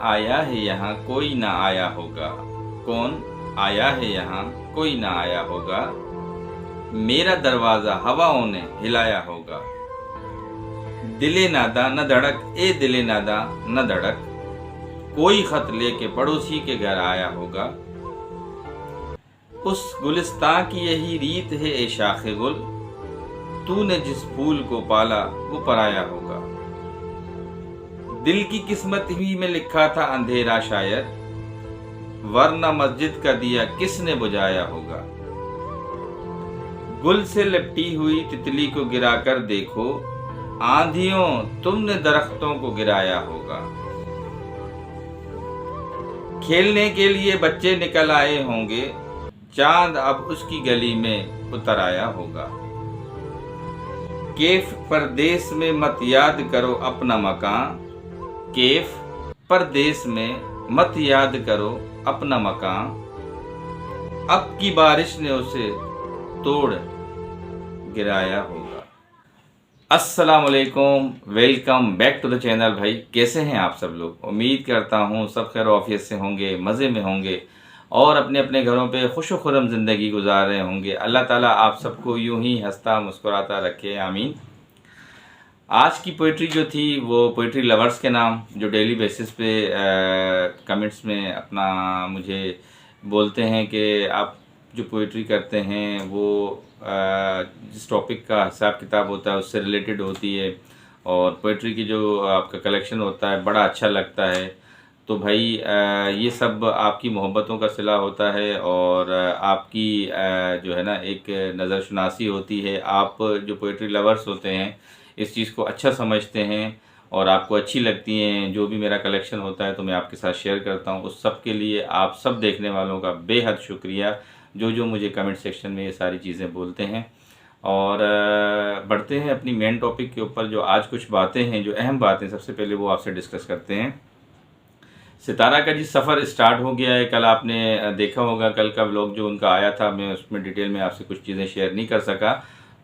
आया है यहाँ कोई ना आया होगा, कौन आया है यहाँ कोई ना आया होगा, मेरा दरवाज़ा हवाओं ने हिलाया होगा। दिले नादा न धड़क, ए दिले नादा न धड़क, कोई खत लेके पड़ोसी के घर आया होगा। उस गुलिस्तां की यही रीत है ए शाखे गुल, तूने जिस फूल को पाला वो पराया होगा। दिल की किस्मत ही में लिखा था अंधेरा शायद, वरना मस्जिद का दिया किसने बुझाया होगा। गुल से लिपटी हुई तितली को गिराकर देखो, आंधियों तुमने दरख्तों को गिराया होगा। खेलने के लिए बच्चे निकल आए होंगे, चांद अब उसकी गली में उतर आया होगा। कैफ परदेस में मत याद करो अपना मकान, कैफ परदेस में मत याद करो अपना मकान, अब की बारिश ने उसे तोड़ गिराया होगा। अस्सलाम वालेकुम, welcome back to the channel. भाई कैसे हैं आप सब लोग? उम्मीद करता हूँ सब खैर ऑफियत से होंगे, मज़े में होंगे और अपने अपने घरों पे खुश खुर्रम ज़िंदगी गुजार रहे होंगे। अल्लाह ताला आप सबको यूं ही हंसता मुस्कुराता रखे, आमीन। आज की पोइट्री जो थी वो पोइट्री लवर्स के नाम, जो डेली बेसिस पे कमेंट्स में अपना मुझे बोलते हैं कि आप जो पोइट्री करते हैं वो जिस टॉपिक का हिसाब किताब होता है उससे रिलेटेड होती है और पोइट्री की जो आपका कलेक्शन होता है बड़ा अच्छा लगता है। तो भाई ये सब आपकी मोहब्बतों का सिला होता है और आपकी जो है ना एक नज़र शनासी होती है। आप जो पोइट्री लवर्स होते हैं इस चीज़ को अच्छा समझते हैं और आपको अच्छी लगती हैं जो भी मेरा कलेक्शन होता है तो मैं आपके साथ शेयर करता हूँ। उस सब के लिए आप सब देखने वालों का बेहद शुक्रिया जो मुझे कमेंट सेक्शन में ये सारी चीज़ें बोलते हैं। और बढ़ते हैं अपनी मेन टॉपिक के ऊपर। जो आज कुछ बातें हैं, जो अहम बातें, सबसे पहले वो आपसे डिस्कस करते हैं। सितारा का जी सफ़र स्टार्ट हो गया है। कल आपने देखा होगा, कल का व्लॉग जो उनका आया था, मैं उसमें डिटेल में आपसे कुछ चीज़ें शेयर नहीं कर सका,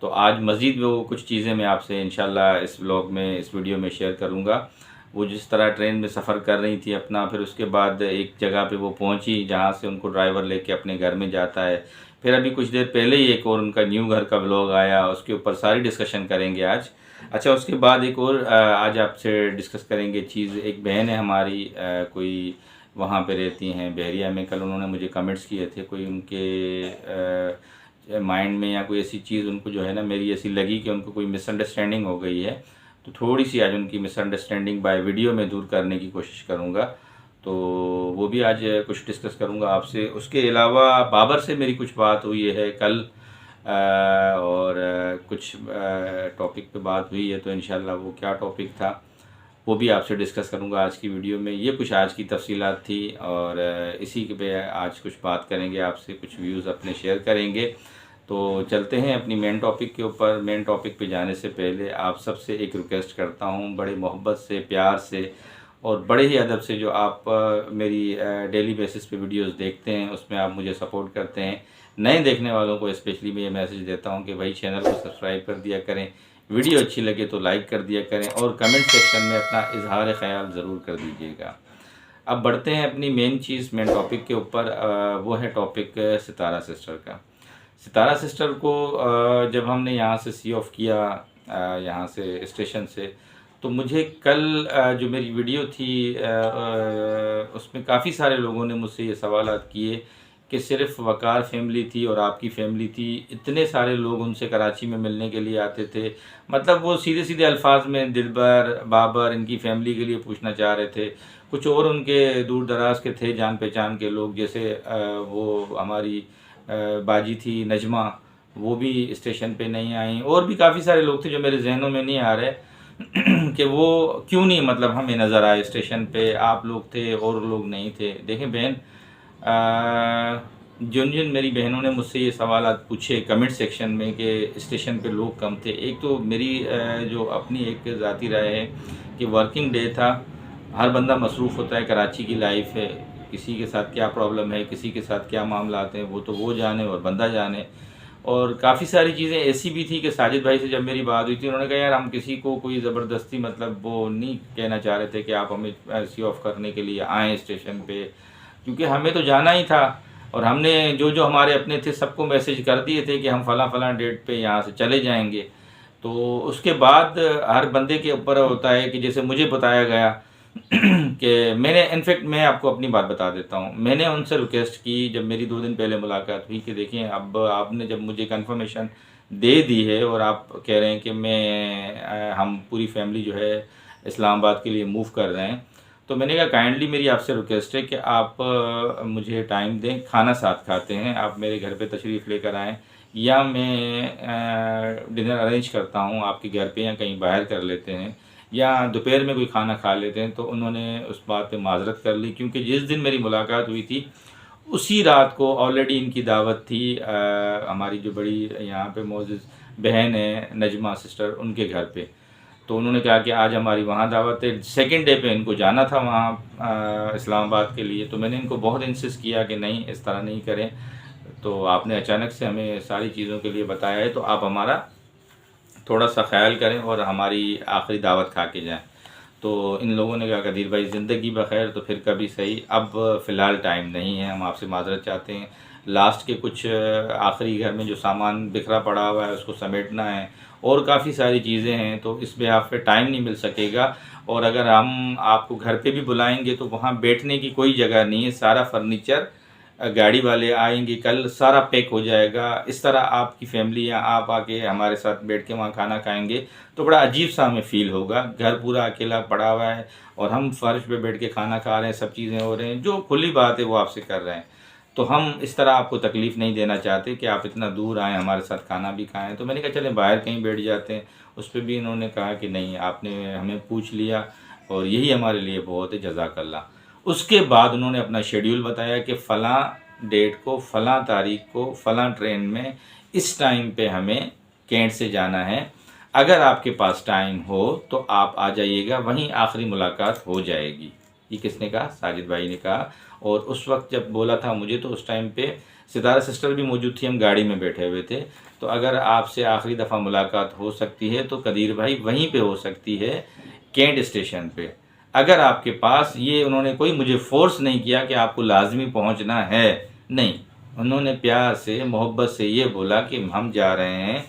तो आज मज़ीद वो कुछ चीज़ें मैं आपसे इंशाल्लाह इस व्लॉग में, इस वीडियो में शेयर करूँगा। वो जिस तरह ट्रेन में सफ़र कर रही थी अपना, फिर उसके बाद एक जगह पे वो पहुंची जहां से उनको ड्राइवर लेके अपने घर में जाता है। फिर अभी कुछ देर पहले ही एक और उनका न्यू घर का व्लॉग आया, उसके ऊपर सारी डिस्कशन करेंगे आज। अच्छा, उसके बाद एक और आज आपसे डिस्कस करेंगे चीज़। एक बहन है हमारी, कोई वहाँ पे रहती हैं बहरिया में। कल उन्होंने मुझे कमेंट्स किए थे, कोई उनके माइंड में या कोई ऐसी चीज़ उनको जो है ना मेरी ऐसी लगी कि उनको कोई मिसअंडरस्टैंडिंग हो गई है, तो थोड़ी सी आज उनकी मिसअंडरस्टैंडिंग बाय वीडियो में दूर करने की कोशिश करूँगा। तो वो भी आज कुछ डिस्कस करूँगा आपसे। उसके अलावा बाबर से मेरी कुछ बात हुई है कल और कुछ टॉपिक पे बात हुई है, तो इंशाल्लाह वो क्या टॉपिक था वो भी आपसे डिस्कस करूँगा आज की वीडियो में। ये कुछ आज की तफसीलात थी और इसी के पे आज कुछ बात करेंगे आपसे, कुछ व्यूज़ अपने शेयर करेंगे। तो चलते हैं अपनी मेन टॉपिक के ऊपर। मेन टॉपिक पे जाने से पहले आप सबसे एक रिक्वेस्ट करता हूँ, बड़े मोहब्बत से, प्यार से और बड़े ही अदब से, जो आप मेरी डेली बेसिस पे वीडियोस देखते हैं उसमें आप मुझे सपोर्ट करते हैं। नए देखने वालों को स्पेशली मैं ये मैसेज देता हूँ कि भाई चैनल को सब्सक्राइब कर दिया करें, वीडियो अच्छी लगे तो लाइक कर दिया करें और कमेंट सेक्शन में अपना इजहार ख़याल ज़रूर कर दीजिएगा। अब बढ़ते हैं अपनी मेन चीज़, मेन टॉपिक के ऊपर। वो है टॉपिक सितारा सिस्टर का। सितारा सिस्टर को जब हमने यहाँ से सी ऑफ किया, यहाँ से स्टेशन से, तो मुझे कल जो मेरी वीडियो थी उसमें काफ़ी सारे लोगों ने मुझसे ये सवालात किए कि सिर्फ वकार फैमिली थी और आपकी फैमिली थी, इतने सारे लोग उनसे कराची में मिलने के लिए आते थे। मतलब वो सीधे सीधे अल्फाज में दिलबर, बाबर, इनकी फैमिली के लिए पूछना चाह रहे थे। कुछ और उनके दूर दराज के थे जान पहचान के लोग, जैसे वो हमारी बाजी थी नजमा, वो भी स्टेशन पे नहीं आई। और भी काफ़ी सारे लोग थे जो मेरे जहनों में नहीं आ रहे कि वो क्यों नहीं मतलब हमें नज़र आए स्टेशन पे। आप लोग थे और लोग नहीं थे। देखें बहन, जिन मेरी बहनों ने मुझसे ये सवाल पूछे कमेंट सेक्शन में कि स्टेशन पे लोग कम थे, एक तो मेरी जो अपनी एक ज़ाती राय है कि वर्किंग डे था, हर बंदा मसरूफ़ होता है, कराची की लाइफ है, किसी के साथ क्या प्रॉब्लम है, किसी के साथ क्या मामला आते हैं वो तो वो जाने और बंदा जाने। और काफ़ी सारी चीज़ें ऐसी भी थी कि साजिद भाई से जब मेरी बात हुई थी, उन्होंने कहा यार हम किसी को कोई ज़बरदस्ती मतलब वो नहीं कहना चाह रहे थे कि आप हमें सी ऑफ करने के लिए आएँ स्टेशन पे, क्योंकि हमें तो जाना ही था। और हमने जो जो हमारे अपने थे सबको मैसेज कर दिए थे कि हम फ़लाँ फ़लाँ डेट पे यहाँ से चले जाएंगे। तो उसके बाद हर बंदे के ऊपर होता है कि जैसे मुझे बताया गया कि मैंने इनफेक्ट मैं आपको अपनी बात बता देता हूँ, मैंने उनसे रिक्वेस्ट की जब मेरी 2 दिन पहले मुलाकात हुई कि देखिए अब आपने जब मुझे कंफर्मेशन दे दी है और आप कह रहे हैं कि हम पूरी फैमिली जो है इस्लामाबाद के लिए मूव कर रहे हैं, तो मैंने कहा काइंडली मेरी आपसे रिक्वेस्ट है कि आप मुझे टाइम दें, खाना साथ खाते हैं, आप मेरे घर पे तशरीफ़ लेकर आएँ या मैं डिनर अरेंज करता हूँ आपके घर पे या कहीं बाहर कर लेते हैं या दोपहर में कोई खाना खा लेते हैं। तो उन्होंने उस बात पे माज़रत कर ली, क्योंकि जिस दिन मेरी मुलाकात हुई थी उसी रात को ऑलरेडी इनकी दावत थी हमारी जो बड़ी यहाँ पे मौजूद बहन है नजमा सिस्टर, उनके घर पे। तो उन्होंने कहा कि आज हमारी वहाँ दावत है, सेकंड डे पे इनको जाना था वहाँ इस्लामाबाद के लिए। तो मैंने इनको बहुत इंसिस्ट किया कि नहीं इस तरह नहीं करें, तो आपने अचानक से हमें सारी चीज़ों के लिए बताया है, तो आप हमारा थोड़ा सा ख्याल करें और हमारी आखिरी दावत खा के जाएं। तो इन लोगों ने कहा कदीर भाई ज़िंदगी बखैर, तो फिर कभी सही, अब फ़िलहाल टाइम नहीं है, हम आपसे माज़रत चाहते हैं। लास्ट के कुछ आखिरी घर में जो सामान बिखरा पड़ा हुआ है उसको समेटना है और काफ़ी सारी चीज़ें हैं, तो इस बेहाफ़ पे टाइम नहीं मिल सकेगा। और अगर हम आपको घर पे भी बुलाएंगे तो वहाँ बैठने की कोई जगह नहीं है, सारा फर्नीचर गाड़ी वाले आएंगे कल, सारा पैक हो जाएगा। इस तरह आपकी फैमिली या आप आके हमारे साथ बैठ के वहाँ खाना खाएंगे तो बड़ा अजीब सा हमें फ़ील होगा। घर पूरा अकेला पड़ा हुआ है और हम फर्श पे बैठ के खाना खा रहे हैं, सब चीज़ें हो रहे हैं, जो खुली बात है वो आपसे कर रहे हैं। तो हम इस तरह आपको तकलीफ़ नहीं देना चाहते कि आप इतना दूर आएँ हमारे साथ खाना भी खाएँ। तो मैंने कहा चलें बाहर कहीं बैठ जाते हैं। उस पर भी इन्होंने कहा कि नहीं, आपने हमें पूछ लिया और यही हमारे लिए बहुत है, जज़ाकल्लाह। उसके बाद उन्होंने अपना शेड्यूल बताया कि फ़लाँ डेट को, फ़लाँ तारीख को, फ़लाँ ट्रेन में इस टाइम पे हमें कैंट से जाना है, अगर आपके पास टाइम हो तो आप आ जाइएगा, वहीं आखिरी मुलाकात हो जाएगी। ये किसने कहा? साजिद भाई ने कहा। और उस वक्त जब बोला था मुझे, तो उस टाइम पे सितारा सिस्टर भी मौजूद थी, हम गाड़ी में बैठे हुए थे। तो अगर आपसे आखिरी दफ़ा मुलाकात हो सकती है तो कदीर भाई वहीं पे हो सकती है, कैंट स्टेशन पे। अगर आपके पास, ये उन्होंने कोई मुझे फोर्स नहीं किया कि आपको लाजमी पहुंचना है, नहीं, उन्होंने प्यार से मोहब्बत से ये बोला कि हम जा रहे हैं,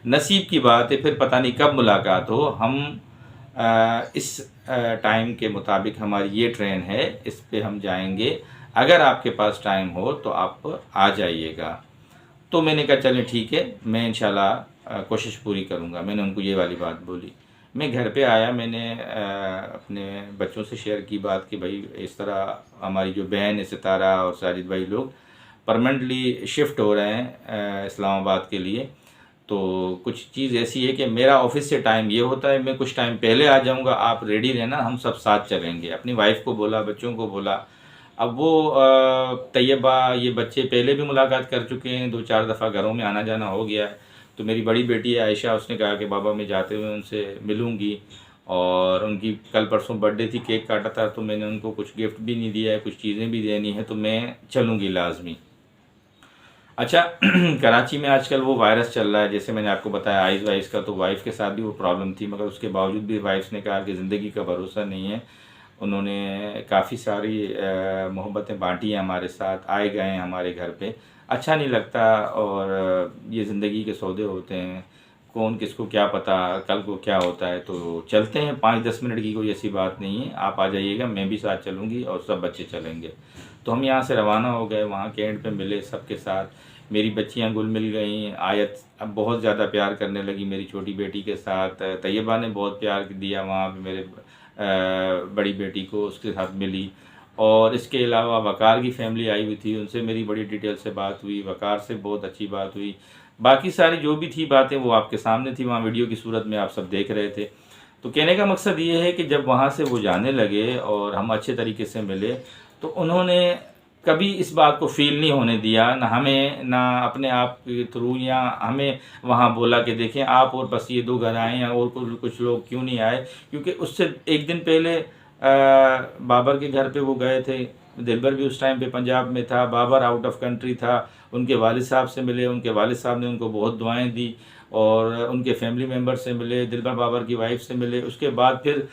नसीब की बात है फिर पता नहीं कब मुलाकात हो, हम इस टाइम के मुताबिक हमारी ये ट्रेन है, इस पे हम जाएंगे, अगर आपके पास टाइम हो तो आप आ जाइएगा। तो मैंने कहा चलें ठीक है, मैं इंशाल्लाह कोशिश पूरी करूँगा। मैंने उनको ये वाली बात बोली। मैं घर पे आया, मैंने अपने बच्चों से शेयर की बात कि भाई इस तरह हमारी जो बहन है सितारा और साजिद भाई लोग परमानेंटली शिफ्ट हो रहे हैं इस्लामाबाद के लिए। तो कुछ चीज़ ऐसी है कि मेरा ऑफिस से टाइम ये होता है, मैं कुछ टाइम पहले आ जाऊंगा, आप रेडी रहना, हम सब साथ चलेंगे। अपनी वाइफ को बोला, बच्चों को बोला। अब वो तैयबा, ये बच्चे पहले भी मुलाकात कर चुके हैं, 2-4 दफ़ा घरों में आना जाना हो गया है। तो मेरी बड़ी बेटी है आयशा, उसने कहा कि बाबा मैं जाते हुए उनसे मिलूँगी, और उनकी कल परसों बर्थडे थी, केक काटा था, तो मैंने उनको कुछ गिफ्ट भी नहीं दिया है, कुछ चीज़ें भी देनी है, तो मैं चलूँगी लाजमी। अच्छा कराची में आजकल वो वायरस चल रहा है, जैसे मैंने आपको बताया आइज़ वाइज़ का, तो वाइफ के साथ भी वो प्रॉब्लम थी, मगर उसके बावजूद भी वाइफ ने कहा कि ज़िंदगी का भरोसा नहीं है। उन्होंने काफ़ी सारी मोहब्बतें बांटी हैं हमारे साथ, आए गए हैं हमारे घर पे, अच्छा नहीं लगता। और ये ज़िंदगी के सौदे होते हैं, कौन किसको क्या पता कल को क्या होता है। तो चलते हैं, 5-10 मिनट की कोई ऐसी बात नहीं है, आप आ जाइएगा, मैं भी साथ चलूँगी और सब बच्चे चलेंगे। तो हम यहाँ से रवाना हो गए, वहाँ कैंट पे मिले सबके साथ। मेरी बच्चियाँ घुल मिल गई, आयत अब बहुत ज़्यादा प्यार करने लगी मेरी छोटी बेटी के साथ, तैयबा ने बहुत प्यार दिया वहाँ पे मेरे बड़ी बेटी को, उसके साथ मिली। और इसके अलावा वकार की फैमिली आई हुई थी, उनसे मेरी बड़ी डिटेल से बात हुई, वकार से बहुत अच्छी बात हुई। बाकी सारी जो भी थी बातें वो आपके सामने थी, वहाँ वीडियो की सूरत में आप सब देख रहे थे। तो कहने का मकसद ये है कि जब वहाँ से वो जाने लगे और हम अच्छे तरीके से मिले, तो उन्होंने कभी इस बात को फील नहीं होने दिया, ना हमें, ना अपने आप के थ्रू, या हमें वहाँ बोला कि देखें आप और बस ये 2 घर आए हैं और कुछ लोग क्यों नहीं आए। क्योंकि उससे एक दिन पहले बाबर के घर पे वो गए थे, दिलबर भी उस टाइम पे पंजाब में था, बाबर आउट ऑफ कंट्री था, उनके वालिद साहब से मिले, उनके वालिद साहब ने उनको बहुत दुआएं दी, और उनके फैमिली मेम्बर से मिले, दिलबर बाबर की वाइफ से मिले। उसके बाद फिर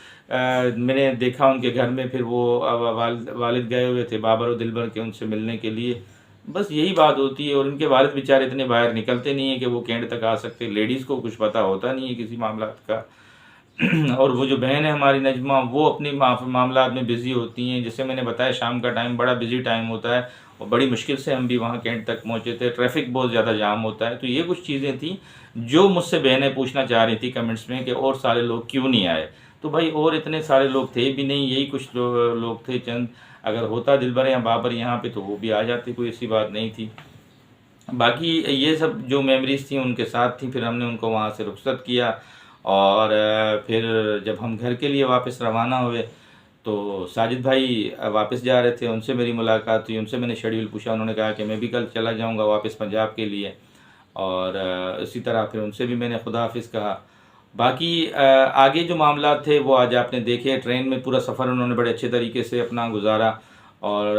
मैंने देखा उनके घर में, फिर वो वालिद गए हुए थे बाबर और दिलबर के, उनसे मिलने के लिए। बस यही बात होती है। और उनके वालिद बेचारे इतने बाहर निकलते नहीं हैं कि वो कैंट तक आ सकते। लेडीज़ को कुछ पता होता नहीं है किसी मामला का। और वो जो बहन है हमारी नजमा, वो अपनी मामलात में बिज़ी होती हैं। जैसे मैंने बताया, शाम का टाइम बड़ा बिज़ी टाइम होता है, और बड़ी मुश्किल से हम भी वहाँ कैंट तक पहुँचे थे। ट्रैफिक बहुत ज़्यादा जाम होता है। तो ये कुछ चीज़ें थी जो मुझसे बहनें पूछना चाह रही थी कमेंट्स में कि और सारे लोग क्यों नहीं आए। तो भाई और इतने सारे लोग थे भी नहीं, यही कुछ लोग थे चंद। अगर होता दिलबर या बाबर यहाँ पे तो वो भी आ जाते, कोई ऐसी बात नहीं थी। बाकी ये सब जो मेमोरीज़ थी उनके साथ थी। फिर हमने उनको वहाँ से रुखसत किया, और फिर जब हम घर के लिए वापस रवाना हुए तो साजिद भाई वापस जा रहे थे, उनसे मेरी मुलाकात हुई। उनसे मैंने शेड्यूल पूछा, उन्होंने कहा कि मैं भी कल चला जाऊंगा वापस पंजाब के लिए। और इसी तरह फिर उनसे भी मैंने खुदा हाफिज़ कहा। बाकी आगे जो मामला थे वो आज आपने देखे। ट्रेन में पूरा सफ़र उन्होंने बड़े अच्छे तरीके से अपना गुजारा, और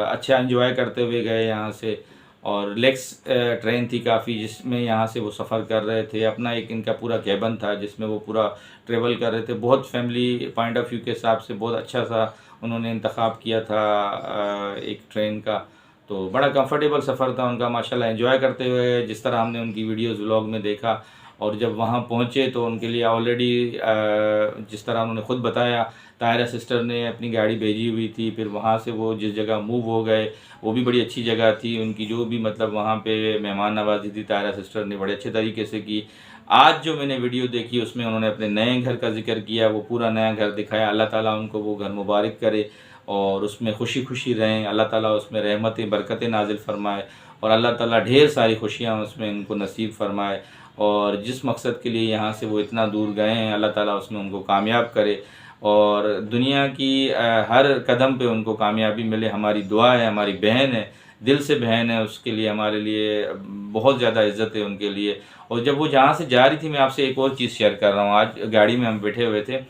अच्छा एंजॉय करते हुए गए यहाँ से। और रिलैक्स ट्रेन थी काफ़ी, जिसमें यहाँ से वो सफ़र कर रहे थे। अपना एक इनका पूरा कैबन था जिसमें वो पूरा ट्रेवल कर रहे थे। बहुत फैमिली पॉइंट ऑफ व्यू के हिसाब से बहुत अच्छा सा उन्होंने इंतखाब किया था एक ट्रेन का। तो बड़ा कंफर्टेबल सफ़र था उनका माशाल्लाह। एंजॉय करते हुए जिस तरह हमने उनकी वीडियोज़ व्लॉग में देखा। और जब वहाँ पहुँचे तो उनके लिए ऑलरेडी जिस तरह उन्होंने ख़ुद बताया, तायरा सिस्टर ने अपनी गाड़ी भेजी हुई थी। फिर वहाँ से वो जिस जगह मूव हो गए वो भी बड़ी अच्छी जगह थी उनकी। जो भी मतलब वहाँ पे मेहमान नवाजी थी तायरा सिस्टर ने बड़े अच्छे तरीके से की। आज जो मैंने वीडियो देखी उसमें उन्होंने अपने नए घर का जिक्र किया, वो पूरा नया घर दिखाया। अल्लाह ताला उनको वो घर मुबारक करे और उसमें खुशी खुशी रहें। अल्लाह ताला उसमें रहमतें बरकतें नाजिल फरमाए, और अल्लाह ताला ढेर सारी खुशियाँ उसमें उनको नसीब फरमाए। और जिस मकसद के लिए यहाँ से वो इतना दूर गए हैं, अल्लाह ताला उसमें उनको कामयाब करे, और दुनिया की हर कदम पे उनको कामयाबी मिले। हमारी दुआ है, हमारी बहन है, दिल से बहन है, उसके लिए हमारे लिए बहुत ज़्यादा इज़्ज़त है उनके लिए। और जब वो जहाँ से जा रही थी, मैं आपसे एक और चीज़ शेयर कर रहा हूँ। आज गाड़ी में हम बैठे हुए थे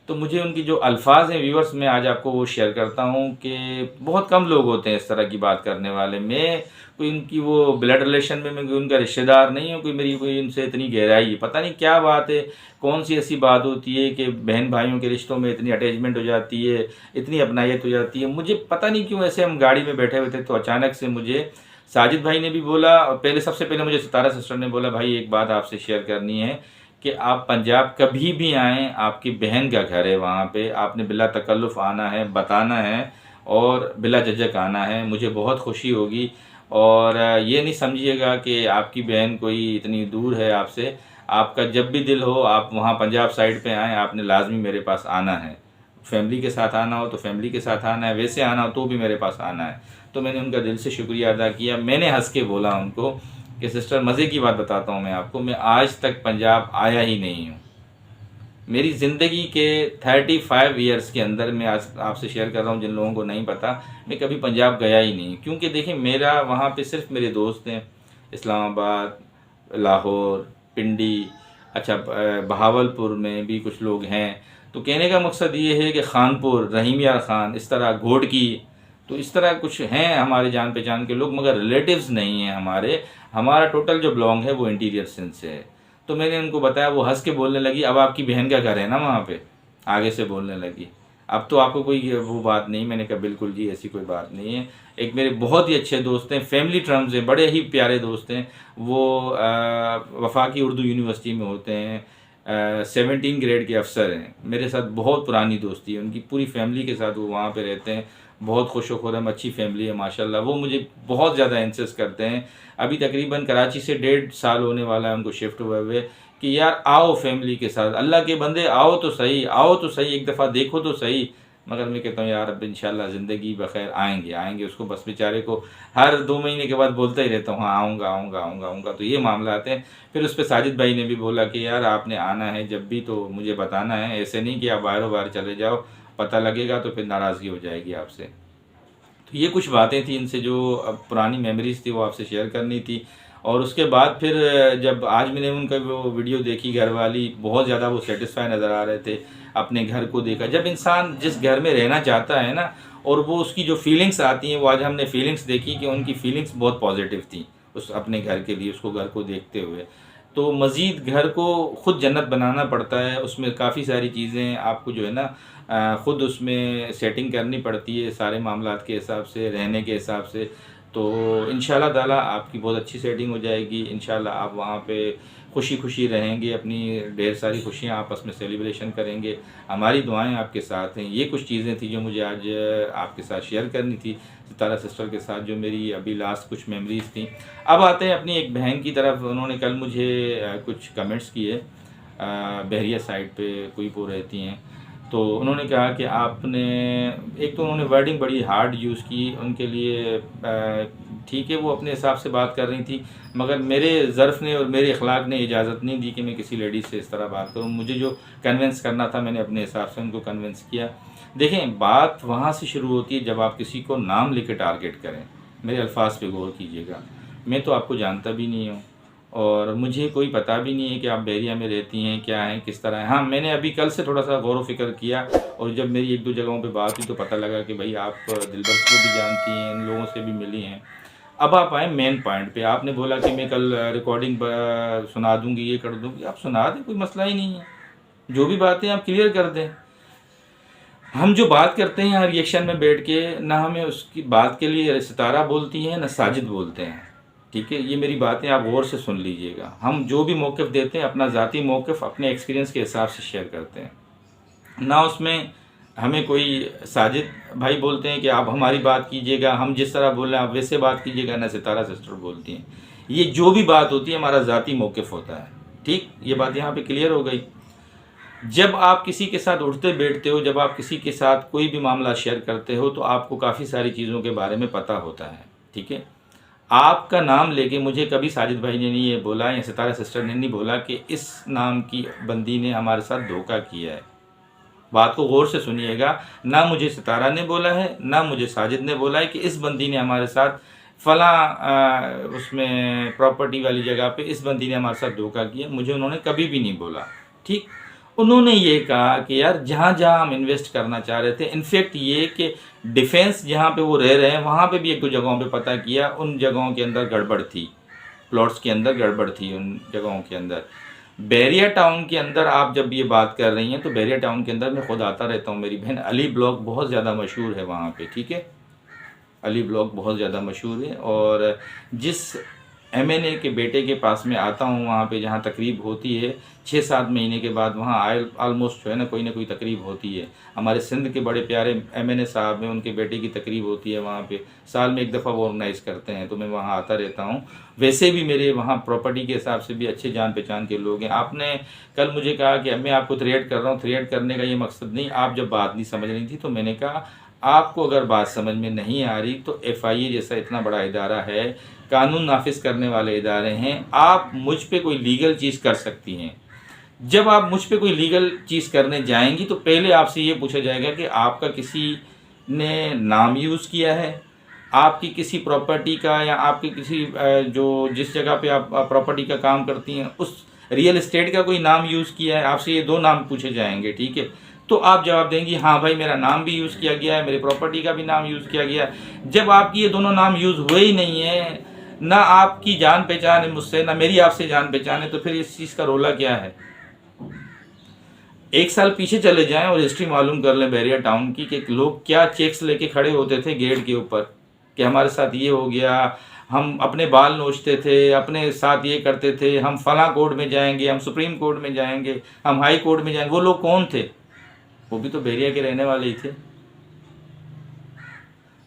तो मुझे उनकी जो अल्फाज हैं व्यूअर्स, मैं आज आपको वो शेयर करता हूँ कि बहुत कम लोग होते हैं इस तरह की बात करने वाले। मैं कोई उनकी वो ब्लड रिलेशन में मैं कोई उनका रिश्तेदार नहीं हूँ, कोई उनसे इतनी गहराई, पता नहीं क्या बात है, कौन सी ऐसी बात होती है कि बहन भाइयों के रिश्तों में इतनी अटैचमेंट हो जाती है, इतनी अपनायत हो जाती है। मुझे पता नहीं क्यों, ऐसे हम गाड़ी में बैठे हुए थे तो अचानक से मुझे साजिद भाई ने भी बोला, पहले सबसे पहले मुझे सितारा सिस्टर ने बोला, भाई एक बात आपसे शेयर करनी है कि आप पंजाब कभी भी आएँ, आपकी बहन का घर है वहाँ पे, आपने बिला तकल्लुफ़ आना है, बताना है और बिला झिझक आना है। मुझे बहुत खुशी होगी। और ये नहीं समझिएगा कि आपकी बहन कोई इतनी दूर है आपसे। आपका जब भी दिल हो आप वहाँ पंजाब साइड पे आएँ, आपने लाजमी मेरे पास आना है। फैमिली के साथ आना हो तो फैमिली के साथ आना है, वैसे आना हो तो भी मेरे पास आना है। तो मैंने उनका दिल से शुक्रिया अदा किया। मैंने हंस के बोला उनको कि सिस्टर, मज़े की बात बताता हूँ मैं आपको, मैं आज तक पंजाब आया ही नहीं हूँ। मेरी ज़िंदगी के 35 ईयर्स के अंदर, मैं आज आपसे शेयर कर रहा हूँ जिन लोगों को नहीं पता, मैं कभी पंजाब गया ही नहीं। क्योंकि देखिए, मेरा वहाँ पे सिर्फ मेरे दोस्त हैं, इस्लामाबाद, लाहौर, पिंडी, अच्छा बहावलपुर में भी कुछ लोग हैं। तो कहने का मकसद ये है कि खानपुर, रहीम यार ख़ान, इस तरह घोड़की, तो इस तरह कुछ हैं हमारे जान पहचान के लोग, मगर रिलेटिव्स नहीं हैं हमारे। हमारा टोटल जो बिलोंग है वो इंटीरियर सिंध से है। तो मैंने उनको बताया, वो हंस के बोलने लगी, अब आपकी बहन का घर है ना वहाँ पे, आगे से बोलने लगी, अब तो आपको कोई वो बात नहीं। मैंने कहा बिल्कुल जी, ऐसी कोई बात नहीं है। एक मेरे बहुत ही अच्छे दोस्त हैं, फैमिली टर्म्स हैं, बड़े ही प्यारे दोस्त हैं। वो वफाकी उर्दू यूनिवर्सिटी में होते हैं, 17 ग्रेड के अफसर हैं। मेरे साथ बहुत पुरानी दोस्ती है उनकी, पूरी फैमिली के साथ वो वहाँ पे रहते हैं। बहुत खुश खुरम अच्छी फैमिली है माशाल्लाह। वो मुझे बहुत ज़्यादा इंसिस्ट करते हैं। अभी तकरीबन कराची से 1.5 साल होने वाला है उनको शिफ्ट हुए हुए, कि यार आओ फैमिली के साथ, अल्लाह के बंदे आओ तो सही, आओ तो सही, एक दफ़ा देखो तो सही। मगर मैं कहता हूँ यार अब इंशाल्लाह ज़िंदगी बखैर आएंगे। उसको बस बेचारे को हर 2 महीने के बाद बोलता ही रहता हूँ, हाँ आऊँगा। तो ये मामला आते हैं। फिर उस पर साजिद भाई ने भी बोला कि यार आपने आना है जब भी तो मुझे बताना है, ऐसे नहीं कि आप बाहरों बाहर चले जाओ, पता लगेगा तो फिर नाराज़गी हो जाएगी आपसे। तो ये कुछ बातें थी इनसे जो अब पुरानी मेमोरीज़ थी वो आपसे शेयर करनी थी। और उसके बाद फिर जब आज मैंने उनका वो वीडियो देखी, घर वाली बहुत ज़्यादा वो सेटिस्फाई नज़र आ रहे थे, अपने घर को देखा। जब इंसान जिस घर में रहना चाहता है ना, और वो उसकी जो फीलिंग्स आती हैं, वो आज हमने फीलिंग्स देखी कि उनकी फीलिंग्स बहुत पॉजिटिव थी उस अपने घर के लिए, उसको घर को देखते हुए। तो मज़ीद घर को ख़ुद जन्नत बनाना पड़ता है, उसमें काफ़ी सारी चीज़ें आपको जो है ना ख़ुद उसमें सेटिंग करनी पड़ती है सारे मामलात के हिसाब से, रहने के हिसाब से। तो इंशाल्लाह ताला आपकी बहुत अच्छी सेटिंग हो जाएगी। इंशाल्लाह आप वहाँ पे खुशी खुशी रहेंगे, अपनी ढेर सारी खुशियाँ आपस में सेलिब्रेशन करेंगे। हमारी दुआएं आपके साथ हैं। ये कुछ चीज़ें थी जो मुझे आज आपके साथ शेयर करनी थी, सितारा सिस्टर के साथ, जो मेरी अभी लास्ट कुछ मेमोरीज़ थी। अब आते हैं अपनी एक बहन की तरफ। उन्होंने कल मुझे कुछ कमेंट्स किए, बहरिया साइड पे कोई वो रहती हैं। तो उन्होंने कहा कि आपने, एक तो उन्होंने वर्डिंग बड़ी हार्ड यूज़ की उनके लिए। ठीक है, वो अपने हिसाब से बात कर रही थी, मगर मेरे ज़र्फ़ ने और मेरे अखलाक ने इजाज़त नहीं दी कि मैं किसी लेडीज़ से इस तरह बात करूँ। मुझे जो कन्विंस करना था मैंने अपने हिसाब से उनको कन्विंस किया। देखें, बात वहाँ से शुरू होती है जब आप किसी को नाम लेकर टारगेट करें। मेरे अल्फाज पे गौर कीजिएगा। मैं तो आपको जानता भी नहीं हूँ और मुझे कोई पता भी नहीं है कि आप बहरिया में रहती हैं, क्या हैं, किस तरह हैं। हाँ, मैंने अभी कल से थोड़ा सा गौर व फ़िक्र किया और जब मेरी एक दो जगहों पे बात हुई तो पता लगा कि भाई आप दिलबर को भी जानती हैं, इन लोगों से भी मिली हैं। अब आप आएँ मेन पॉइंट पे। आपने बोला कि मैं कल रिकॉर्डिंग सुना दूँगी, ये कर दूँगी। आप सुना दें, कोई मसला ही नहीं है। जो भी बातें आप क्लियर कर दें। हम जो बात करते हैं यहाँ रिएक्शन में बैठ के, ना हमें उसकी बात के लिए सितारा बोलती हैं, ना साजिद बोलते हैं। ठीक है, ये मेरी बातें आप गौर से सुन लीजिएगा। हम जो भी मौक़िफ़ देते हैं अपना ज़ाती मौक़िफ़ अपने एक्सपीरियंस के हिसाब से शेयर करते हैं, ना उसमें हमें कोई साजिद भाई बोलते हैं कि आप हमारी बात कीजिएगा, हम जिस तरह बोल रहे हैं आप वैसे बात कीजिएगा, ना सितारा सिस्टर बोलती हैं। ये जो भी बात होती है हमारा ज़ाती मौक़िफ़ होता है। ठीक, ये बात यहाँ पे क्लियर हो गई। जब आप किसी के साथ उठते बैठते हो, जब आप किसी के साथ कोई भी मामला शेयर करते हो, तो आपको काफ़ी सारी चीज़ों के बारे में पता होता है। ठीक है, आपका नाम लेके मुझे कभी साजिद भाई ने नहीं ये बोला या सितारा सिस्टर ने नहीं बोला कि इस नाम की बंदी ने हमारे साथ धोखा किया है। बात को गौर से सुनिएगा। ना मुझे सितारा ने बोला है, ना मुझे साजिद ने बोला है कि इस बंदी ने हमारे साथ फलां उसमें प्रॉपर्टी वाली जगह पे इस बंदी ने हमारे साथ धोखा किया। मुझे उन्होंने कभी भी नहीं बोला। ठीक, उन्होंने ये कहा कि यार जहाँ जहाँ हम इन्वेस्ट करना चाह रहे थे, इनफैक्ट ये कि डिफेंस जहाँ पे वो रह रहे हैं वहाँ पे भी एक दो जगहों पे पता किया, उन जगहों के अंदर गड़बड़ थी, प्लॉट्स के अंदर गड़बड़ थी उन जगहों के अंदर। बहरिया टाउन के अंदर आप जब ये बात कर रही हैं, तो बहरिया टाउन के अंदर मैं खुद आता रहता हूँ। मेरी बहन, अली ब्लॉक बहुत ज़्यादा मशहूर है वहाँ पे। ठीक है, अली ब्लॉक बहुत ज़्यादा मशहूर है और जिस MNA के बेटे के पास में आता हूँ वहाँ पे जहाँ तकरीब होती है 6-7 महीने के बाद, वहाँ ऑलमोस्ट जो है ना कोई तकरीब होती है। हमारे सिंध के बड़े प्यारे MNA साहब हैं, उनके बेटे की तकरीब होती है वहाँ पे, साल में एक दफ़ा वो ऑर्गेनाइज़ करते हैं, तो मैं वहाँ आता रहता हूँ। वैसे भी मेरे वहाँ प्रॉपर्टी के हिसाब से भी अच्छे जान पहचान के लोग हैं। आपने कल मुझे कहा कि मैं आपको थ्रेट कर रहा हूँ, थ्रेट करने का ये मकसद नहीं। आप जब बात नहीं समझ रही थी तो मैंने कहा आपको अगर बात समझ में नहीं आ रही तो FIA जैसा इतना बड़ा इदारा है, कानून नाफिज करने वाले इदारे हैं, आप मुझ पे कोई लीगल चीज़ कर सकती हैं। जब आप मुझ पे कोई लीगल चीज़ करने जाएंगी तो पहले आपसे ये पूछा जाएगा कि आपका किसी ने नाम यूज़ किया है, आपकी किसी प्रॉपर्टी का या आपकी किसी जो जिस जगह पे आप प्रॉपर्टी का काम करती हैं उस रियल एस्टेट का कोई नाम यूज़ किया है। आपसे ये 2 नाम पूछे जाएंगे। ठीक है, तो आप जवाब देंगी हाँ भाई मेरा नाम भी यूज़ किया गया है, मेरे प्रॉपर्टी का भी नाम यूज़ किया गया है। जब आपकी ये दोनों नाम यूज़ हुए ही नहीं है, ना आपकी जान पहचान है मुझसे, ना मेरी आपसे जान पहचान है, तो फिर इस चीज़ का रोला क्या है? 1 साल पीछे चले जाएं और हिस्ट्री मालूम कर लें बहरिया टाउन की कि लोग क्या चेक्स लेके खड़े होते थे गेट के ऊपर कि हमारे साथ ये हो गया, हम अपने बाल नोचते थे, अपने साथ ये करते थे, हम फलां कोर्ट में जाएंगे, हम सुप्रीम कोर्ट में जाएंगे, हम हाई कोर्ट में जाएंगे। वो लोग कौन थे? वो भी तो बहरिया के रहने वाले ही थे।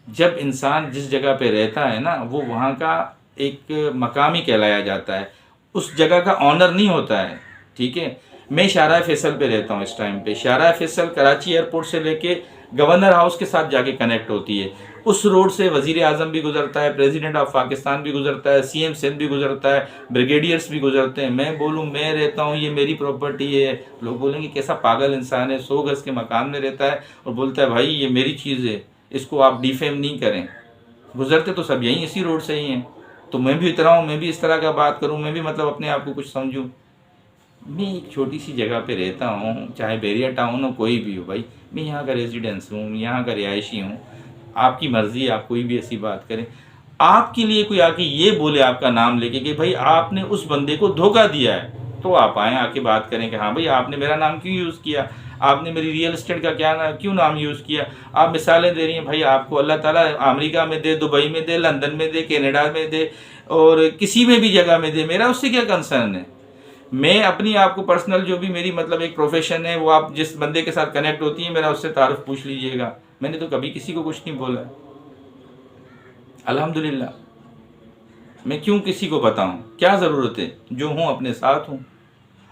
जब इंसान जिस जगह पे रहता है ना, वो वहाँ का एक मकामी कहलाया जाता है, उस जगह का ऑनर नहीं होता है। ठीक है, मैं शाहराह फैसल पे रहता हूँ इस टाइम पे। शाहराह फैसल कराची एयरपोर्ट से लेके गवर्नर हाउस के साथ जाके कनेक्ट होती है। उस रोड से वज़ीर आज़म भी गुजरता है, प्रेसिडेंट ऑफ पाकिस्तान भी गुजरता है, CM सिंध भी गुजरता है, ब्रिगेडियर्स भी गुजरते हैं। मैं बोलूँ मैं रहता हूँ, ये मेरी प्रॉपर्टी है, लोग बोलेंगे कैसा पागल इंसान है, 100 गज़ के मकान में रहता है और बोलता है भाई ये मेरी चीज़ है, इसको आप डिफेम नहीं करें। गुजरते तो सब यहीं इसी रोड से ही हैं। तो मैं भी उतरा हूँ, मैं भी इस तरह का बात करूँ, मैं भी मतलब अपने आप को कुछ समझूँ। मैं एक छोटी सी जगह पे रहता हूँ, चाहे बहरिया टाउन हो कोई भी हो भाई, मैं यहाँ का रेजिडेंस हूँ, यहाँ का रिहायशी हूँ। आपकी मर्जी, आप कोई भी ऐसी बात करें। आपके लिए कोई आके ये बोले आपका नाम लेके कि भाई आपने उस बंदे को धोखा दिया है, तो आप आए आके बात करें कि हाँ भाई आपने मेरा नाम क्यों यूज़ किया, आपने मेरी रियल एस्टेट का क्यों नाम यूज़ किया। आप मिसालें दे रही हैं, भाई आपको अल्लाह ताला अमेरिका में दे, दुबई में दे, लंदन में दे, कनाडा में दे और किसी में भी जगह में दे, मेरा उससे क्या कंसर्न है। मैं अपनी आपको पर्सनल जो भी मेरी मतलब एक प्रोफेशन है, वो आप जिस बंदे के साथ कनेक्ट होती है मेरा उससे तारुफ पूछ लीजिएगा। मैंने तो कभी किसी को कुछ नहीं बोला, अल्हम्दुलिल्लाह। मैं क्यों किसी को बताऊं, क्या ज़रूरत है, जो हूं अपने साथ हूं।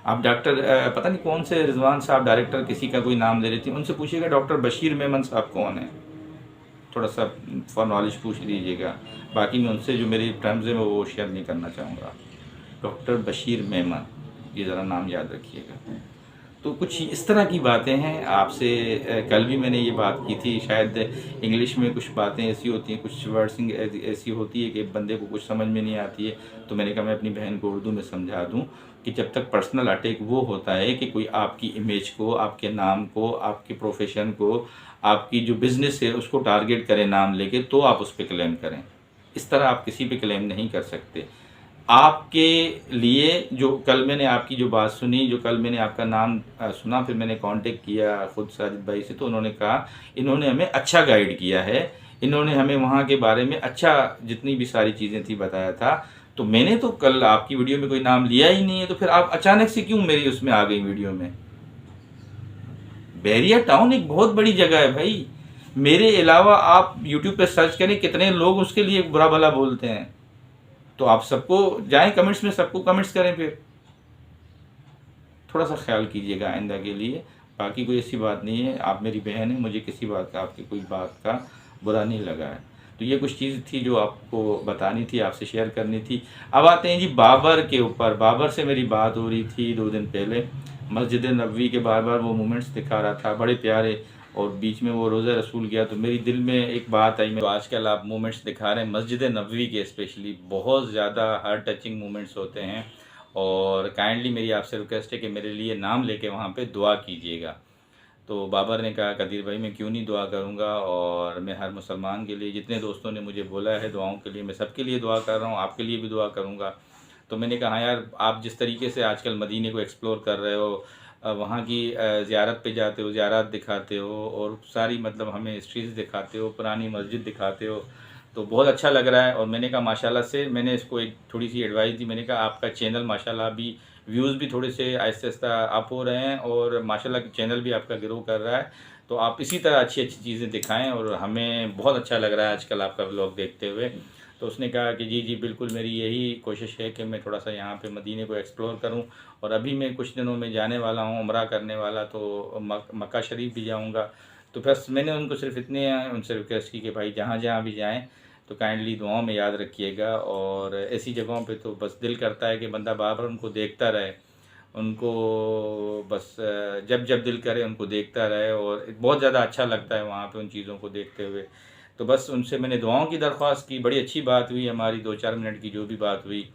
आप डॉक्टर पता नहीं कौन से रिजवान साहब डायरेक्टर किसी का कोई नाम ले रही थी, उनसे पूछिएगा डॉक्टर बशीर मेमन साहब कौन है, थोड़ा सा फॉर नॉलेज पूछ लीजिएगा। बाकी मैं उनसे जो मेरी टर्म्स है मैं वो शेयर नहीं करना चाहूँगा। डॉक्टर बशीर मेमन, ये ज़रा नाम याद रखिएगा। तो कुछ इस तरह की बातें हैं। आपसे कल भी मैंने ये बात की थी, शायद इंग्लिश में कुछ बातें ऐसी होती हैं, कुछ वर्ड्सिंग ऐसी होती है कि बंदे को कुछ समझ में नहीं आती है, तो मैंने कहा मैं अपनी बहन को उर्दू में समझा दूं कि जब तक पर्सनल अटैक वो होता है कि कोई आपकी इमेज को, आपके नाम को, आपके प्रोफेशन को, आपकी जो बिज़नेस है उसको टारगेट करें नाम लेके, तो आप उस पर क्लेम करें। इस तरह आप किसी पे क्लेम नहीं कर सकते। आपके लिए जो कल मैंने आपकी जो बात सुनी, जो कल मैंने आपका नाम सुना, फिर मैंने कांटेक्ट किया खुद साजिद भाई से, तो उन्होंने कहा इन्होंने हमें अच्छा गाइड किया है, इन्होंने हमें वहाँ के बारे में अच्छा जितनी भी सारी चीज़ें थी बताया था। तो मैंने तो कल आपकी वीडियो में कोई नाम लिया ही नहीं है, तो फिर आप अचानक से क्यों मेरी उसमें आ गई वीडियो में। बैरिया टाउन एक बहुत बड़ी जगह है भाई, मेरे अलावा आप यूट्यूब पे सर्च करें कितने लोग उसके लिए बुरा भला बोलते हैं। तो आप सबको जाएं कमेंट्स में, सबको कमेंट्स करें, फिर थोड़ा सा ख्याल कीजिएगा आइंदा के लिए। बाकी कोई ऐसी बात नहीं है, आप मेरी बहन है, मुझे किसी बात का, आपकी कोई बात का बुरा नहीं लगा है। तो ये कुछ चीज़ थी जो आपको बतानी थी, आपसे शेयर करनी थी। अब आते हैं जी बाबर के ऊपर। बाबर से मेरी बात हो रही थी 2 दिन पहले, मस्जिद नबवी के बार बार वो मोमेंट्स दिखा रहा था बड़े प्यारे, और बीच में वो रोज़ा रसूल गया तो मेरी दिल में एक बात आई। मैं तो आजकल आप मोमेंट्स दिखा रहे हैं मस्जिद नबवी के, स्पेशली बहुत ज़्यादा हार्ट टचिंग मोमेंट्स होते हैं, और काइंडली मेरी आपसे रिक्वेस्ट है कि मेरे लिए नाम लेके वहाँ पे दुआ कीजिएगा। तो बाबर ने कहा कदीर भाई मैं क्यों नहीं दुआ करूँगा, और मैं हर मुसलमान के लिए, जितने दोस्तों ने मुझे बोला है दुआओं के लिए, मैं सबके लिए दुआ कर रहा हूँ, आपके लिए भी दुआ करूँगा। तो मैंने कहा हाँ यार, आप जिस तरीके से आजकल मदीने को एक्सप्लोर कर रहे हो, वहाँ की ज़ियारत पे जाते हो, ज़ियारत दिखाते हो, और सारी मतलब हमें हिस्ट्रीज़ दिखाते हो, पुरानी मस्जिद दिखाते हो, तो बहुत अच्छा लग रहा है। और मैंने कहा माशाल्लाह से, मैंने इसको एक थोड़ी सी एडवाइस दी, मैंने कहा आपका चैनल माशाल्लाह भी व्यूज़ भी थोड़े से आहिस्ता आहिस्ता अप हो रहे हैं, और माशाल्लाह चैनल भी आपका ग्रो कर रहा है। तो आप इसी तरह अच्छी अच्छी चीज़ें दिखाएं, और हमें बहुत अच्छा लग रहा है आजकल आपका व्लॉग देखते हुए। तो उसने कहा कि जी जी बिल्कुल, मेरी यही कोशिश है कि मैं थोड़ा सा यहाँ पे मदीने को एक्सप्लोर करूँ, और अभी मैं कुछ दिनों में जाने वाला हूँ उम्रा करने वाला, तो मक्का शरीफ भी जाऊँगा। तो बस मैंने उनको सिर्फ इतने उनसे रिक्वेस्ट की कि भाई जहाँ जहाँ भी जाएँ तो काइंडली दुआओं में याद रखिएगा, और ऐसी जगहों पे तो बस दिल करता है कि बंदा बार बार उनको देखता रहे, उनको बस जब जब दिल करे उनको देखता रहे, और बहुत ज़्यादा अच्छा लगता है वहाँ पे उन चीज़ों को देखते हुए। तो बस उनसे मैंने दुआओं की दरख्वास्त की। बड़ी अच्छी बात हुई हमारी, 2-4 मिनट की जो भी बात हुई,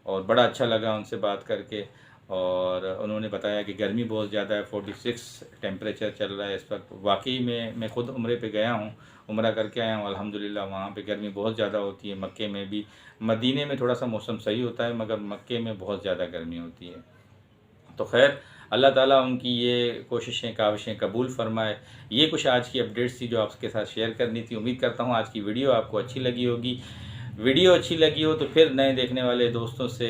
और बड़ा अच्छा लगा उनसे बात करके। और उन्होंने बताया कि गर्मी बहुत ज़्यादा है, 46 टेम्परेचर चल रहा है इस वक्त। वाकई में मैं ख़ुद उम्रे पे गया हूँ, उम्रा करके आया हूँ, अल्हम्दुलिल्लाह। वहाँ पे गर्मी बहुत ज़्यादा होती है, मक्के में भी। मदीने में थोड़ा सा मौसम सही होता है, मगर मक्के में बहुत ज़्यादा गर्मी होती है। तो खैर, अल्लाह ताला उनकी ये कोशिशें काविशें कबूल फरमाए। ये कुछ आज की अपडेट्स थी जो आपके साथ शेयर करनी थी। उम्मीद करता हूँ आज की वीडियो आपको अच्छी लगी होगी। वीडियो अच्छी लगी हो तो फिर नए देखने वाले दोस्तों से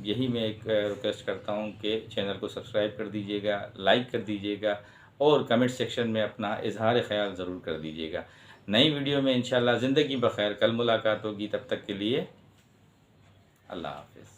यही मैं एक रिक्वेस्ट करता हूँ कि चैनल को सब्सक्राइब कर दीजिएगा, लाइक कर दीजिएगा, और कमेंट सेक्शन में अपना इजहार ख्याल ज़रूर कर दीजिएगा। नई वीडियो में इंशाल्लाह ज़िंदगी बखैर कल मुलाकात होगी। तब तक के लिए अल्लाह हाफ़िज़।